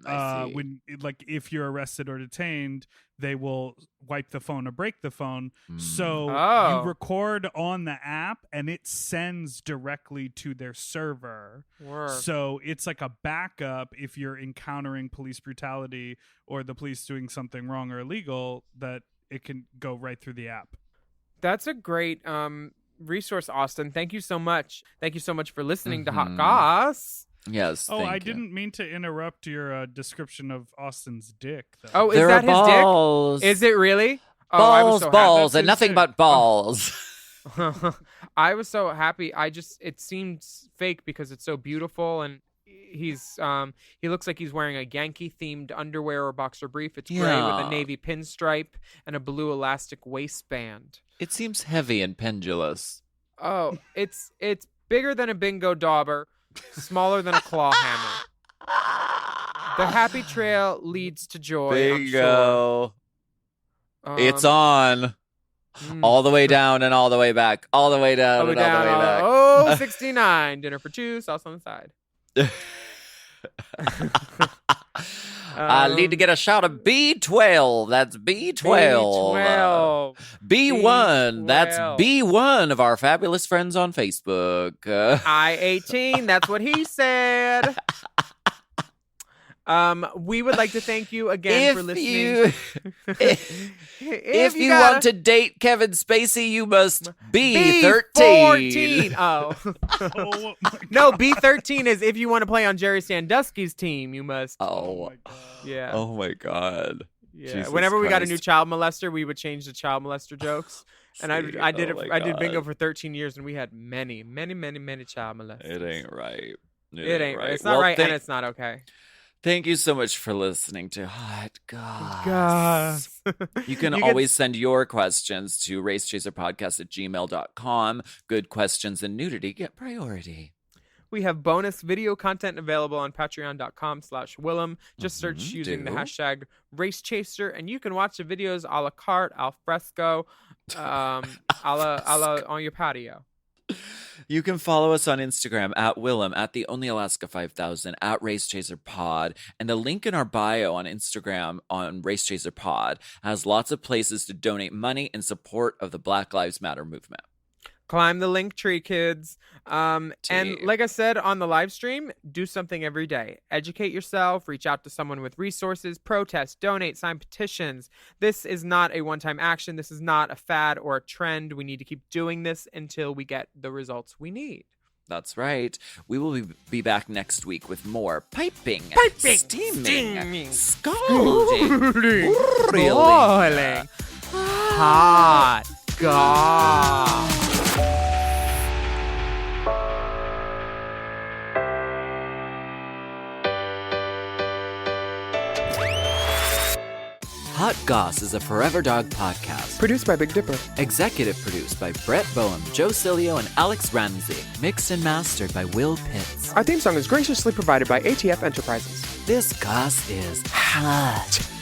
when, if you're arrested or detained, they will wipe the phone or break the phone. So you record on the app and it sends directly to their server. So it's like a backup if you're encountering police brutality or the police doing something wrong or illegal, that it can go right through the app. That's a great resource, Austin. Thank you so much. Thank you so much for listening to Hot Goss. Yes. I didn't mean to interrupt your description of Austin's dick, though. Oh, is that balls. His dick? Is it really? Balls, and nothing but balls. I was so happy. It seems fake because it's so beautiful, and he looks like he's wearing a Yankee themed underwear or boxer brief. It's gray with a navy pinstripe and a blue elastic waistband. It seems heavy and pendulous. Oh, it's bigger than a bingo dauber, smaller than a claw hammer. The happy trail leads to joy. Bingo. It's on. All the way down and all the way back. All the way down and all the way back. Oh, 69. Dinner for two, sauce on the side. I need to get a shot of B12. That's B12. B1. That's B1 of our fabulous friends on Facebook. I-18. That's what he said. We would like to thank you again for listening. If you want to date Kevin Spacey, you must be 13. Oh. No, B13 is if you want to play on Jerry Sandusky's team, you must. Oh my God. Yeah. Oh my God. Yeah. Jesus Whenever we got a Christ. new child molester, we would change the child molester jokes. And I did I did bingo for 13 years, and we had many child molesters. It ain't right. It ain't right. It's not right, and it's not okay. Thank you so much for listening to Hot Goss. You can always send your questions to racechaserpodcast@gmail.com. Good questions and nudity get priority. We have bonus video content available on patreon.com/Willam. Just search using the hashtag RaceChaser, and you can watch the videos a la carte, al fresco, a la on your patio. You can follow us on Instagram at Willam, at the Only Alaska 5000, at RaceChaserPod, and the link in our bio on Instagram on RaceChaserPod has lots of places to donate money in support of the Black Lives Matter movement. Climb the link tree, kids. And like I said on the live stream, do something every day. Educate yourself, reach out to someone with resources, protest, donate, sign petitions. This is not a one-time action. This is not a fad or a trend. We need to keep doing this until we get the results we need. That's right. We will be back next week with more piping, steaming, scalding, boiling, hot goss. Hot Goss is a Forever Dog podcast. Produced by Big Dipper. Executive produced by Brett Boehm, Joe Cilio, and Alex Ramsey. Mixed and mastered by Will Pitts. Our theme song is graciously provided by ATF Enterprises. This Goss is hot.